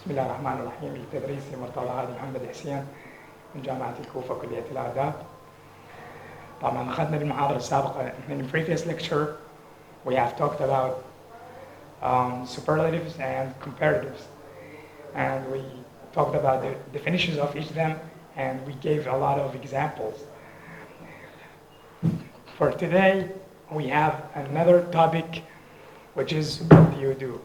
بسم الله الرحمن الرحيم. التدريس لمرتضى هادي محمد حسين من جامعة الكوفة كلية الآداب. طبعا أخذنا بالمحاضرة السابقة in the previous lecture we have talked about superlatives and comparatives, and we talked about the definitions of each of them, and we gave a lot of examples. For today we have another topic, which is what do you do?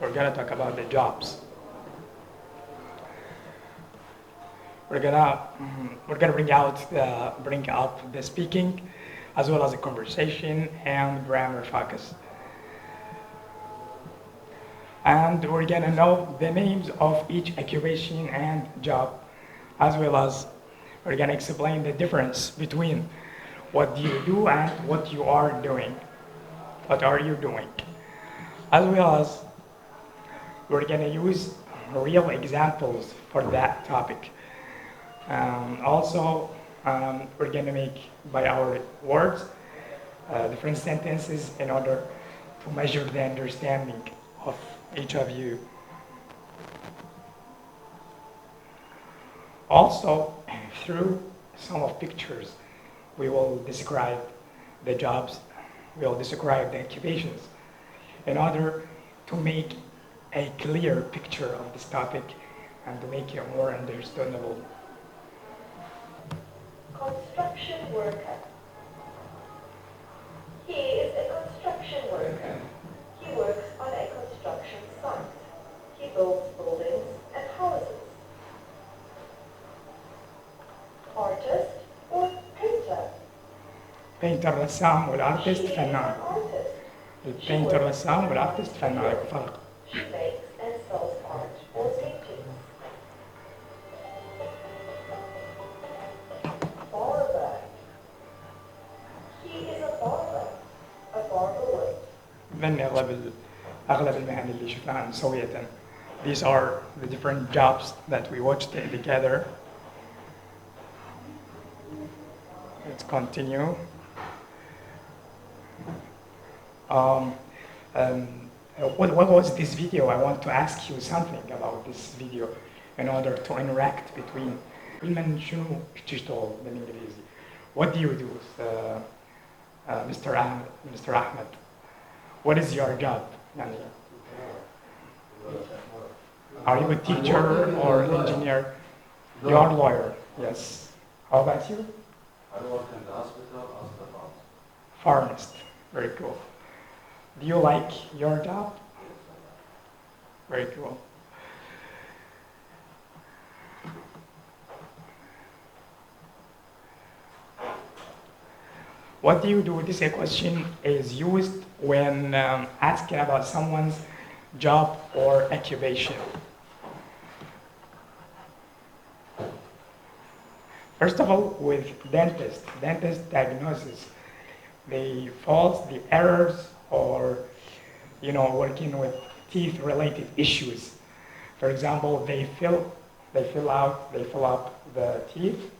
We're going to talk about the jobs. We're gonna bring up the speaking as well as the conversation and grammar focus. And we're gonna know the names of each occupation and job, as well as we're gonna explain the difference between what do you do and what you are doing. What are you doing? As well as we're gonna use real examples for that topic. Also, we're going to make by our words different sentences in order to measure the understanding of each of you. Also, through some of pictures, we will describe the jobs, we will describe the occupations in order to make a clear picture of this topic and to make it more understandable. Construction worker. He is a construction worker. He works on a construction site. He builds buildings and houses. Artist or painter. painter رسام والارتست She is فنان. an artist. البينتر رسام والارتست فنان. فرق. She makes and sells art or paintings. Barber. He is a barber. A barber works. من أغلب المهن اللي شفناها سوية. These are the different jobs that we watched together. Let's continue. What was this video? I want to ask you something about this video in order to interact between من شنو بتشتغل بالإنجليزي? What do you do, Mr. Ahmed? What is your job? يعني, are you a teacher or an engineer? You are a lawyer, yes. How about you? I work in the hospital as the pharmacist. Pharmacist, very cool. Do you like your job? Very cool. What do you do? This question is used when asking about someone's job or occupation. First of all, with dentist diagnosis, the faults, the errors, or working with teeth-related issues. For example, they fill up the teeth,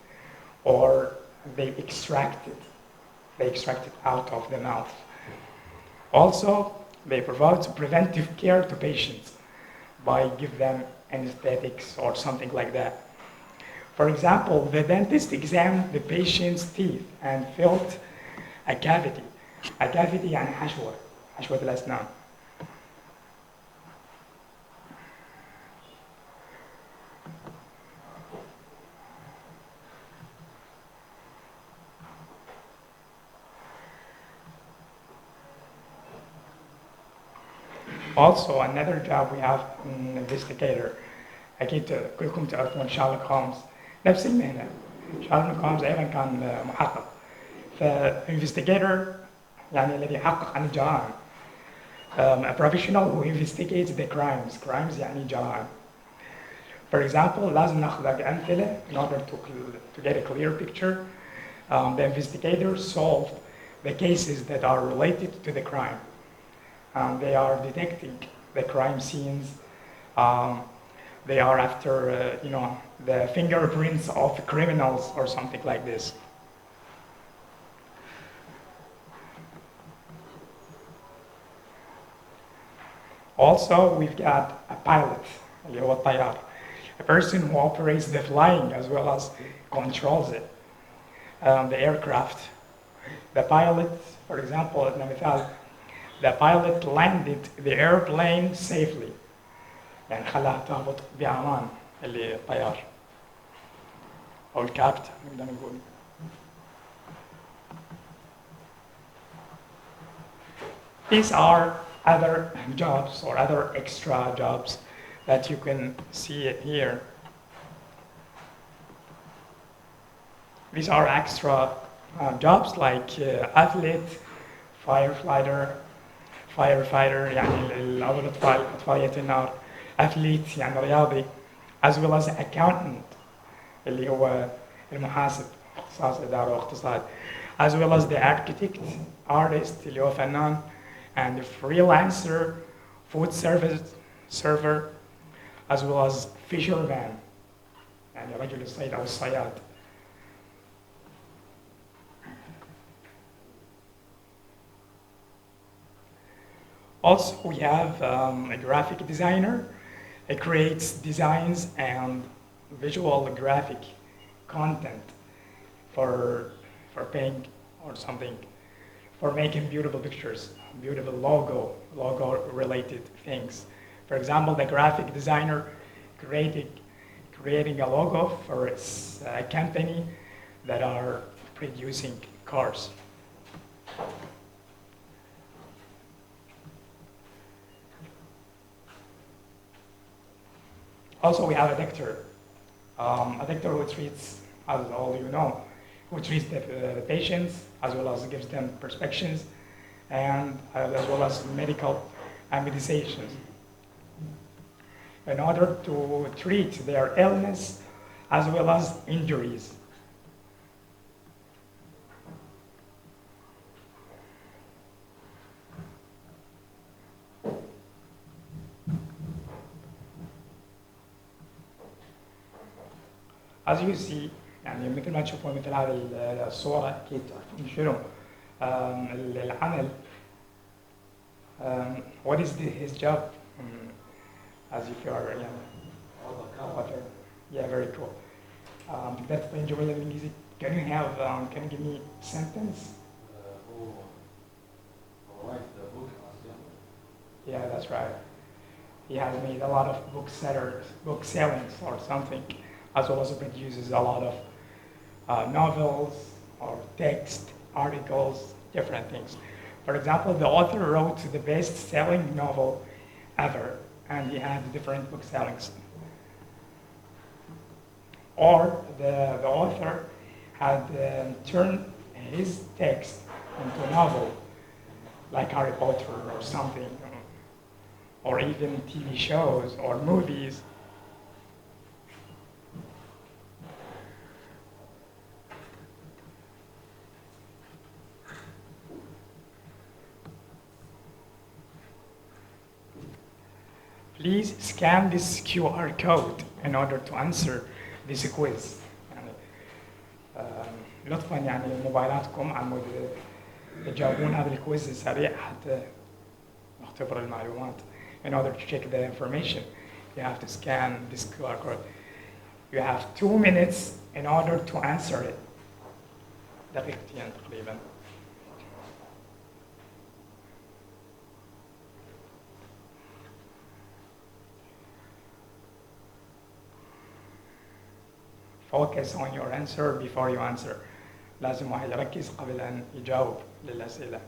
or they extract it out of the mouth. Also, they provide preventive care to patients by give them anesthetics or something like that. For example, the dentist examined the patient's teeth and filled a cavity. A cavity يعني حشوة الأسنان. Also, another job we have an investigator. أكيد كلكم تعرفون شارلوك هولمز، نفس المهنة. شارلوك هولمز أيضا كان محقق. فinvestigator يعني الذي يحقق عن الجرائم. A professional who investigates the crimes. Crimes يعني جرائم. For example, لازم ناخذ أمثلة in order to get a clear picture. The investigators solved the cases that are related to the crime. They are detecting the crime scenes. They are after, the fingerprints of criminals or something like this. Also, we've got a pilot, اللي هو الطيار, a person who operates the flying as well as controls it, the aircraft. The pilot, for example, عندنا مثال, the pilot landed the airplane safely. يعني خلاها تهبط بأمان, اللي الطيار. أو الكابتن نقدر نقول. These are other jobs or other extra jobs that you can see it here. These are extra jobs like athlete, firefighter, يعني الأول إطفائية النار, athlete يعني رياضي, as well as accountant اللي هو المحاسب, اختصاص إدارة واقتصاد, as well as the architect, artist اللي هو فنان, and the freelancer, food service server, as well as fisherman يعني رجل الصيد أو الصياد. Also, we have a graphic designer. It creates designs and visual graphic content for paint or something, for making beautiful pictures, beautiful logo related things. For example, the graphic designer creating a logo for a company that are producing cars. Also, we have a doctor who treats, as all you know, who treats the patients as well as gives them prescriptions and as well as medical medications in order to treat their illness as well as injuries. As you see, يعني مثل ما تشوفون مثل هذه الصورة أكيد تعرفون شنو العمل. What is his job? As if you are author. Yeah, very cool. تقدر تطلعين جملة بالإنجليزي. Can you give me a sentence? write the book. Yeah, that's right. He has made a lot of book sellings or something, as well as produces a lot of novels or text, articles, different things. For example, the author wrote the best-selling novel ever, and he had different book sellings. Or the author had turned his text into a novel, like Harry Potter or something, or even TV shows or movies. Please scan this QR code in order to answer this quiz. يعني لطفاً يعني موبايلاتكم عم تجاوبون هذا الكويز السريع حتى نختبر المعلومات. In order to check the information, you have to scan this QR code. You have 2 minutes in order to answer it. دقيقتين تقريباً. Focus on your answer before you answer. لازم واحد يركز قبل أن يجاوب للأسئلة.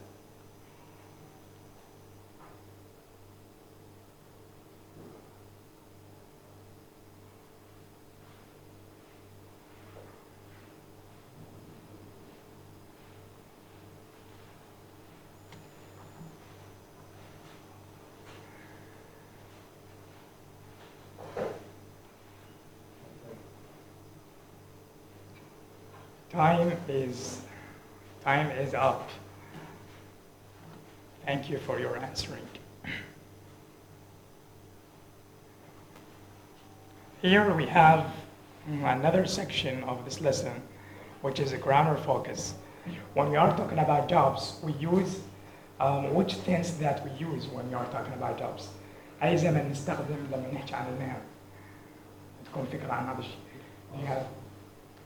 Time is up. Thank you for your answering. Here we have another section of this lesson, which is a grammar focus. When we are talking about jobs, we use which tense that we use when we are talking about jobs. أي زمن نستخدم لما نحكي عن المهن؟ تكون فكرة عن هذا الشيء. You have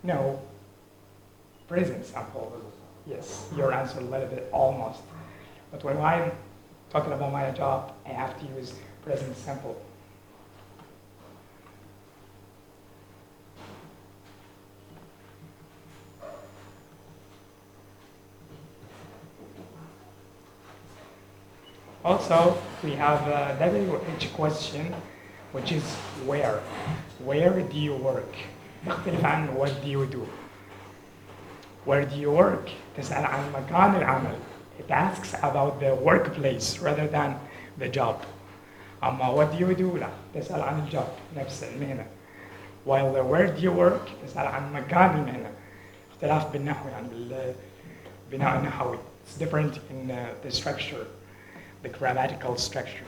no present simple. Yes, your answer a little bit almost. But when I'm talking about my job, I have to use present simple. Also, we have a WH question, which is where. Where do you work? يختلف عن what do you do. Where do you work? تسأل عن مكان العمل. It asks about the workplace rather than the job. أما what do you do؟ لا، تسأل عن الجوب نفس المهنة. While the where do you work؟ تسأل عن مكان المهنة. اختلاف بالنحو يعني بالبناء النحوي. It's different in the structure, the grammatical structure.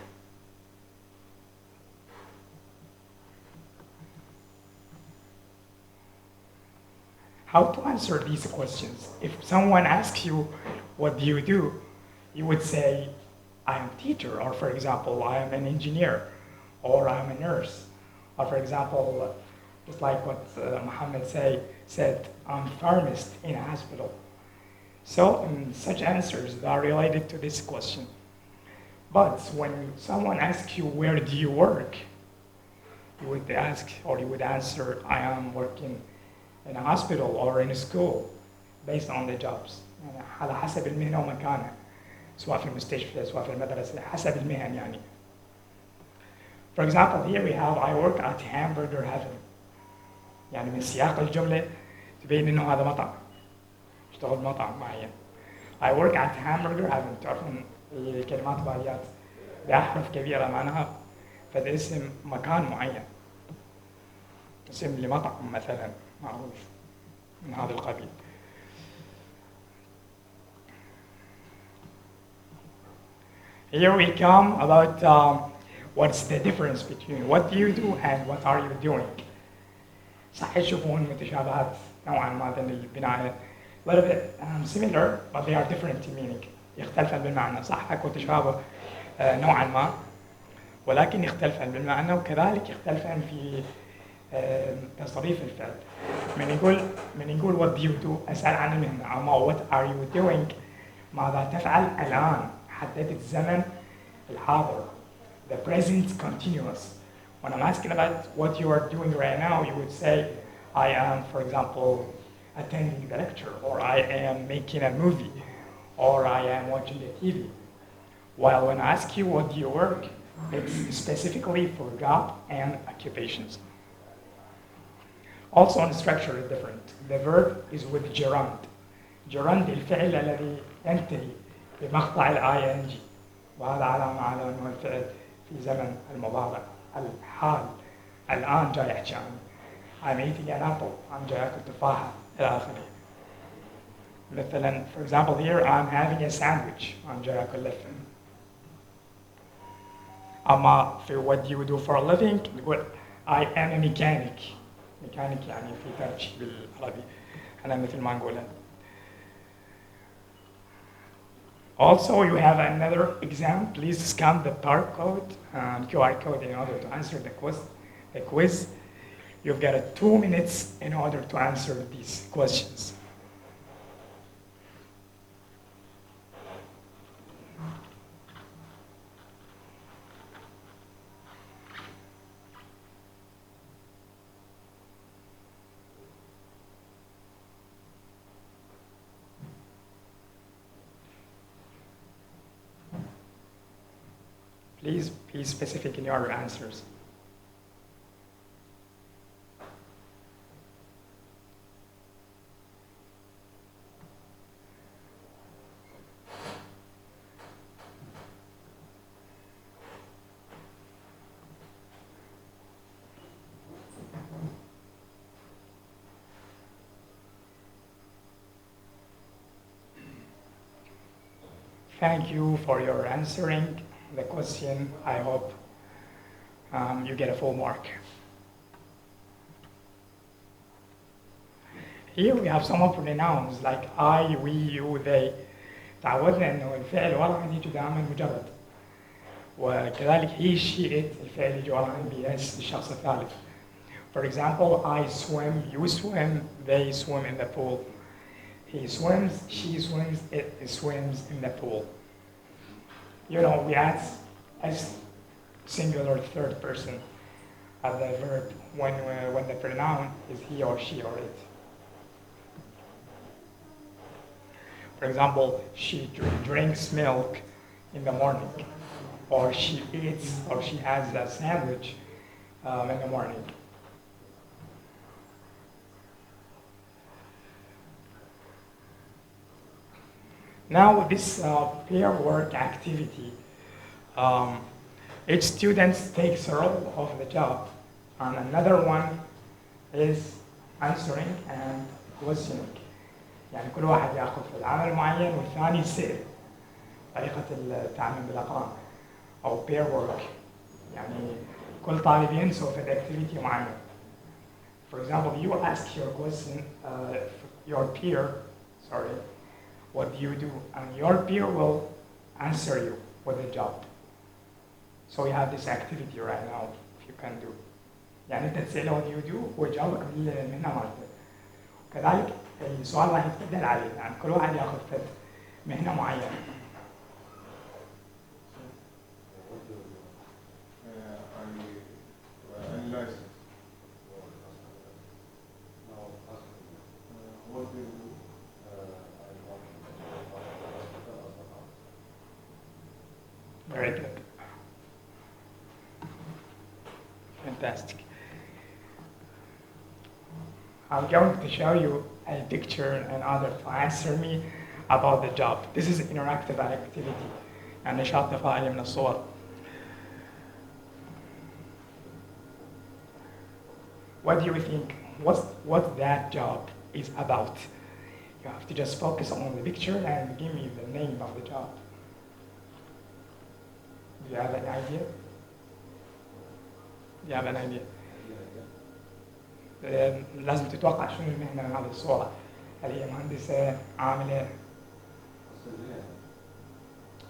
How to answer these questions? If someone asks you, what do? You would say, I am a teacher, or for example, I am an engineer, or I am a nurse, or for example, just like what Muhammad said, I'm a pharmacist in a hospital. So such answers that are related to this question. But when someone asks you, where do you work? You would ask, or you would answer, I am working in a hospital or in a school, based on the jobs. يعني على حسب المهنة ومكانها، سواء في المستشفى سواء في المدرسة، حسب المهن يعني. For example, here we have I work at Hamburger Heaven. يعني من سياق الجملة تبين إنه هذا مطعم. اشتغل مطعم معين. I work at Hamburger Heaven. تعرفون الكلمات باليات بأحرف كبيرة معناها فده اسم مكان معين. اسم لمطعم مثلا معروف من هذا القبيل. Here we come about what's the difference between what do you do and what are you doing. صح تشوفون متشابهات نوعا ما بين البناية. A little bit similar, but they are different in meaning. يختلفن بالمعنى. صح اكو تشابه نوعا ما، ولكن يختلفن بالمعنى وكذلك يختلفن في تصريف الفعل. من يقول what do you do أسأل عن المهنة، أما what are you doing ماذا تفعل الآن، حددت الزمن الحاضر. The present continuous. When I'm asking about what you are doing right now, you would say I am, for example, attending the lecture, or I am making a movie, or I am watching the TV. While when I ask you what do you work, it's specifically for job and occupations. Also, the structure is different. The verb is with gerund. Gerund الفعل الذي ينتهي بمقطع ing، وهذا علامة على أنه الفعل في زمن المضارع. الحال الآن جاي يحكي عنه. I'm eating an apple. I'm جاي أكل تفاحة إلى آخره. مثلا, for example, here I'm having a sandwich. I'm جاي أكل لفة. أما في what do you do for a living نقول I am a mechanic. mechanic يعني في ترجي بالعربي. أنا مثل ما نقولها. Also, you have another exam. Please scan the barcode and QR code in order to answer the quiz. You've got 2 minutes in order to answer these questions. Please be specific in your answers. Thank you for your answering the question. I hope you get a full mark. Here we have some of the nouns like I, we, you, they. تعودنا انه الفعل ورا يجي دائما مجرد. وكذلك he, she, it الفعل يجي وراها NBS الشخص الثالث. For example, I swim, you swim, they swim in the pool. He swims, she swims, it swims in the pool. You know, we add as singular third person of the verb when the pronoun is he or she or it. For example, she drinks milk in the morning, or she eats or she has a sandwich in the morning. Now this pair work activity, each student takes a role of the job, and another one is answering and questioning. يعني كل واحد ياخذ في العمل معين والثاني يسأل. طريقة التعلم بالأقران أو pair work. يعني كل طالب ينسوا في activity معين. For example, you ask your question, your peer, sorry, what do you do? And your peer will answer you with a job. So you have this activity right now, if you can do. يعني أنت تسأله what do you do هو يجاوبك بالمهنة مالته. كذلك السؤال راح يتبدل عليه، يعني كل واحد ياخذ في مهنة معينة. Very good. Fantastic. I'm going to show you a picture in order to answer me about the job. This is interactive activity. يعني نشاط تفاعلي من الصور. What do you think? What that job is about? You have to just focus on the picture and give me the name of the job. Do you have an idea? Do you have an idea? لازم تتوقع شنو المهنة من هذه الصورة. هل هي مهندسة، عاملة؟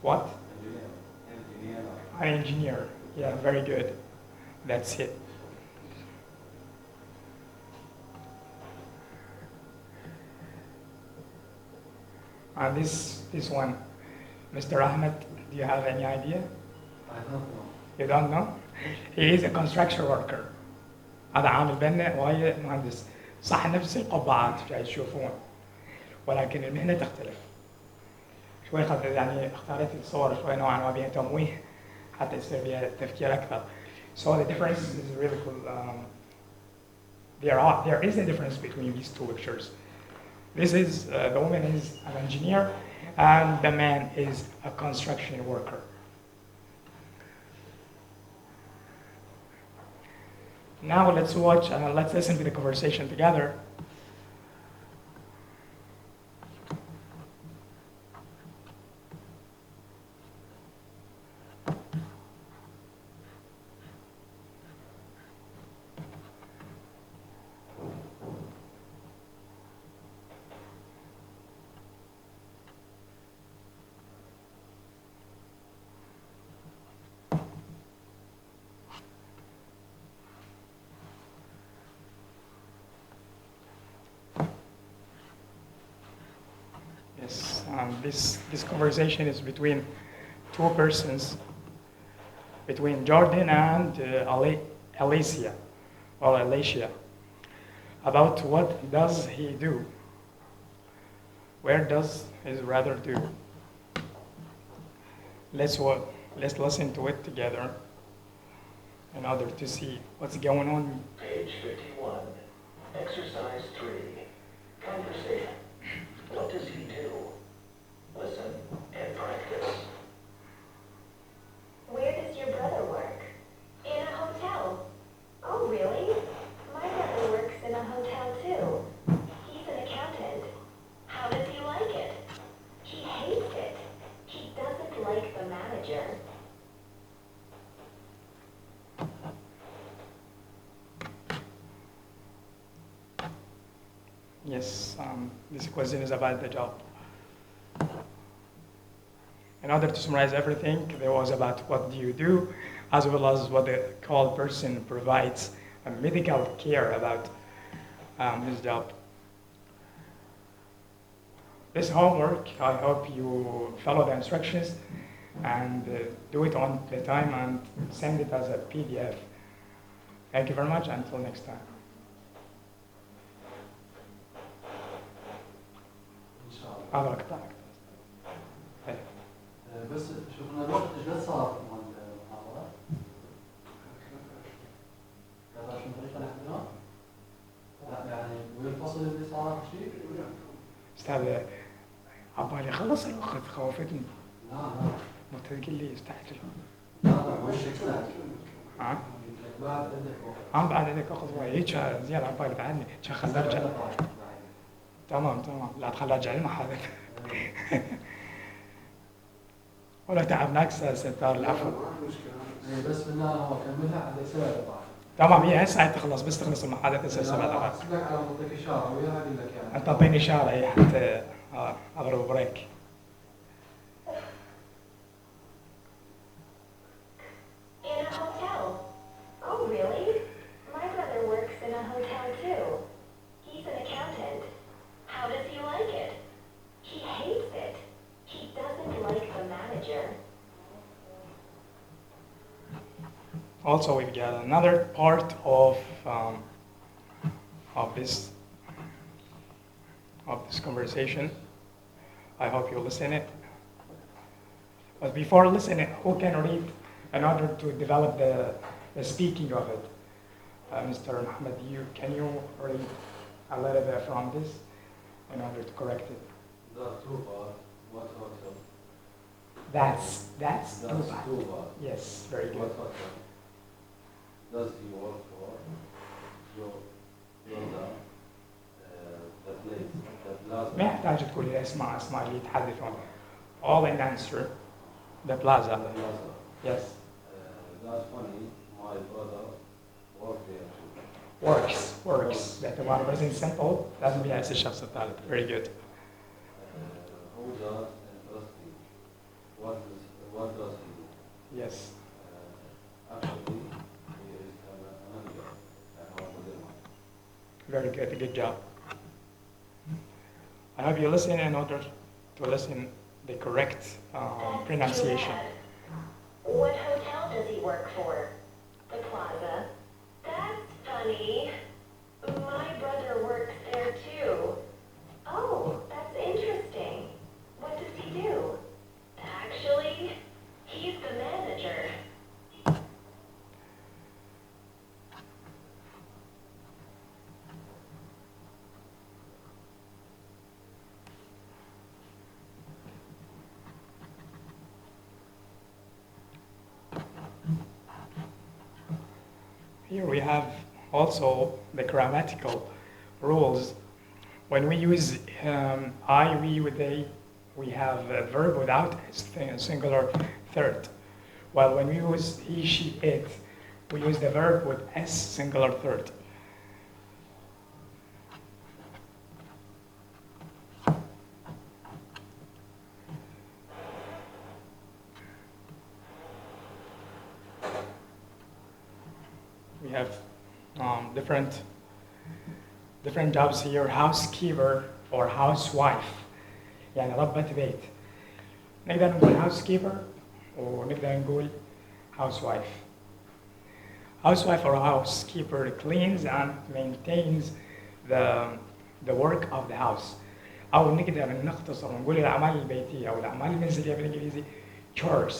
What? An engineer. Yeah, very good. That's it. And this one, Mr. Ahmed, do you have any idea? I don't know. You don't know? He is a construction worker. هذا عامل بنا وهي مهندس. صح نفس القبعات جاي تشوفون، ولكن المهنة تختلف. شوي يعني اختاريت الصور شوي نوعا ما بها تمويه حتى يصير بها تفكير أكثر. So the difference is really cool. There is a difference between these two pictures. This is the woman is an engineer and the man is a construction worker. Now let's watch, let's listen to the conversation together. Yes, this conversation is between two persons, between Jordan and Alicia, about what does he do? Where does his brother do? Let's listen to it together in order to see what's going on. Page 51, exercise 3, conversation. What does he do? Listen and practice. Where does your brother work? In a hotel. Oh, really? My brother works in a hotel too. He's an accountant. How does he like it? He hates it. He doesn't like the manager. Yes, This question is about the job. In order to summarize everything, there was about what do you do, as well as what the call person provides medical care about his job. This homework, I hope you follow the instructions and do it on the time and send it as a PDF. Thank you very much. Until next time. ان شاء الله. الله يقطعك. بس شوفنا الوقت ايش قد صار مال المحاضرة؟ 23 دقيقة لحد الآن؟ لا يعني وينفصل اللي صار شيء؟ استاذ عبالي خلص الوقت خوفتني. لا ما تقول لي استعجل. لا وش يستاهل؟ ها؟ بعد عندك وقت. عم بعد هيك اخذ وقت هيك زيادة عبالي بعدني عشان خلي ارجع. تمام لا تخلي ارجع المحاضرة. ولا تعبناك ستار العفو. بس بالله هو كملها على 7 دقائق. تمام هي هسه تخلص بس تخلص المحاضرة تصير 7 دقائق. احسب لك على منطقة اشارة وياها اقول لك يعني. انت اعطيني اشارة هي حتى اضرب بريك. In a hotel. Oh, really? My brother works in a hotel too. He's an accountant. How does he like it? He hates it. He doesn't like the manager. Also, we've got another part of this conversation. I hope you listen it. But before listening, who can read in order to develop the speaking of it? Mr. Muhammad, can you read a little bit from this in order to correct it? That's too bad. What hotel? That's That's Dubai. too bad. Yes, very What good. hotel? Does he work for? Your the place, the plaza. ما يحتاج تقول لي اسماء اللي يتحدثون. All in answer. The plaza. The plaza. Yes. That's funny. My brother worked there too. Works. That the one present simple لازم يأتي الشخص الثالث. Very good. Who does interesting? What does he do? Yes. Actually, he is a manager at home with him. Very good. Good job. I hope you listen in order to listen the correct That's pronunciation. too bad. What hotel does he work for? The Plaza. That's funny. My brother works there too. Oh, that's interesting. What does he do? Actually, he's the manager. Here we have also the grammatical rules. When we use I, we with they, we have a verb without a singular third. While when we use he, she, it, we use the verb with s singular third. We have different jobs here. Housekeeper or housewife. يعني ربة بيت. نقدر نقول housekeeper ونقدر نقول housewife. Housewife or housekeeper cleans and maintains the work of the house. أو نقدر نختصر ونقول الأعمال البيتية أو الأعمال المنزلية بالإنجليزي chores.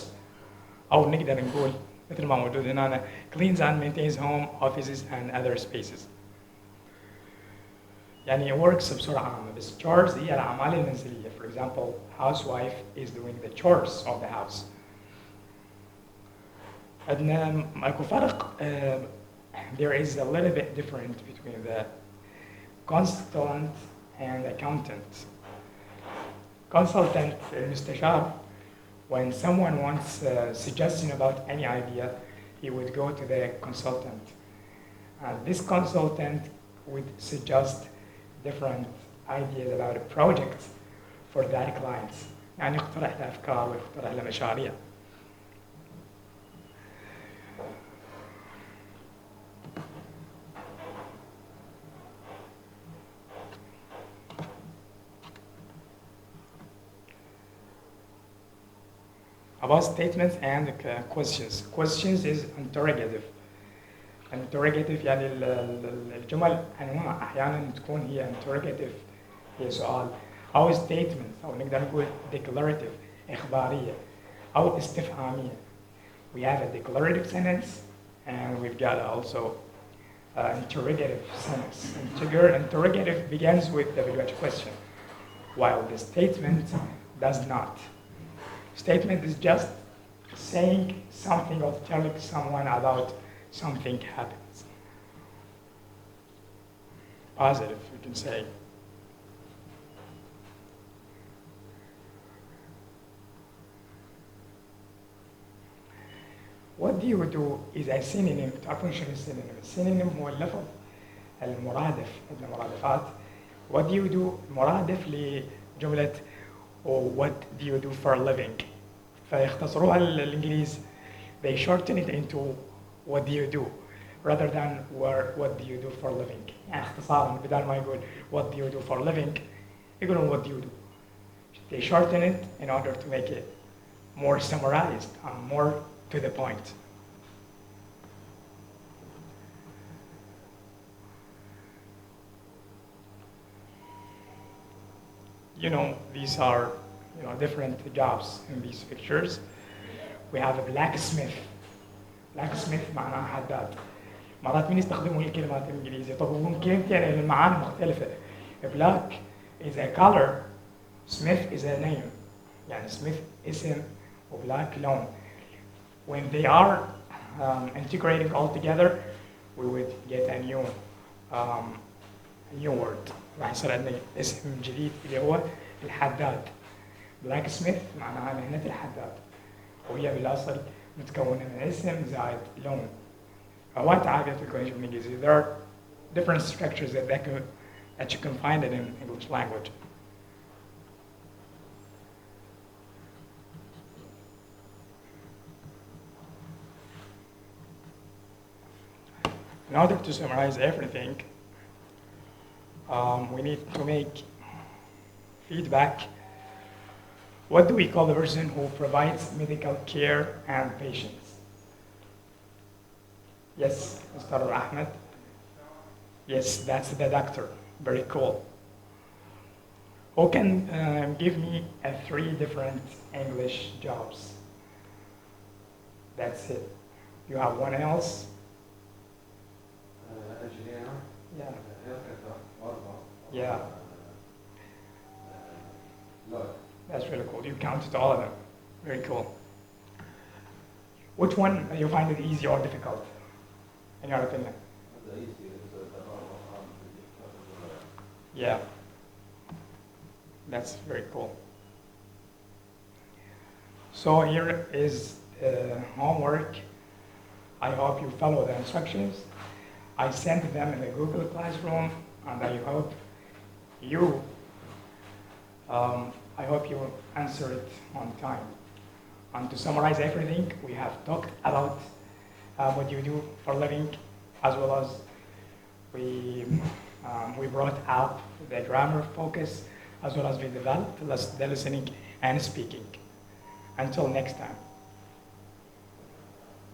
أو نقدر نقول مثل ما موجود هنا cleans and maintains home, offices and other spaces. يعني works بصورة عامة بس chores هي الأعمال المنزلية. For example, housewife is doing the chores of the house. عندنا ماكو فرق. There is a little bit different between the consultant and accountant. Consultant المستشار. When someone wants a suggestion about any idea, he would go to the consultant. And this consultant would suggest different ideas about a project for that client. يعني يقترح له أفكار ويقترح له مشاريع. About statements and questions. Questions is interrogative. interrogative يعني الجمل أنواع، أحيانا تكون هي interrogative هي سؤال، أو statements أو نقدر نقول declarative إخبارية أو استفهامية. We have a declarative sentence and we've got also interrogative sentence. Interrogative begins with the WH question, while the statement does not. Statement is just saying something or telling someone about something happens. Positive, we can say. What do you do is a synonym. تعرفون شنو السينونيم؟ السينونيم هو اللفظ المرادف، عندنا مرادفات. What do you do مرادف لجملة what do you do for a living. فيختصروها الإنجليز. They shorten it into what do you do rather than what do you do for a living. يعني اختصارا بدل ما يقول what do you do for a living يقولون what do you do. They shorten it in order to make it more summarized and more to the point. You know, these are different jobs in these pictures. We have a blacksmith. blacksmith معناها حداد. مرات من يستخدمون الكلمات الإنجليزية يطبقون كلمتين المعاني مختلفة. Black is a color, Smith is a name. يعني Smith اسم وبلاك لون. When they are integrating all together, we would get a new word. راح يصير عندنا اسم جديد اللي هو الحداد. blacksmith معناها مهنة الحداد. وهي بالأصل متكونة من اسم زائد لون. فوات عادة تكون بالإنجليزي. There are different structures that you can find it in English language. In order to summarize everything, we need to make feedback. What do we call the person who provides medical care and patients? Yes, Mr. Ahmed. Yes, that's the doctor. Very cool. Who can give me 3 different English jobs? That's it. You have one else? Engineer. Yeah. Hairdresser. Yeah. Lawyer. That's really cool. You counted all of them. Very cool. Which one you find it easy or difficult, in your opinion? The easy is Yeah. That's very cool. So here is the homework. I hope you follow the instructions. I sent them in the Google Classroom, and I hope you answer it on time. And to summarize everything, we have talked about what you do for a living, as well as we brought up the grammar focus, as well as we developed the listening and speaking. Until next time.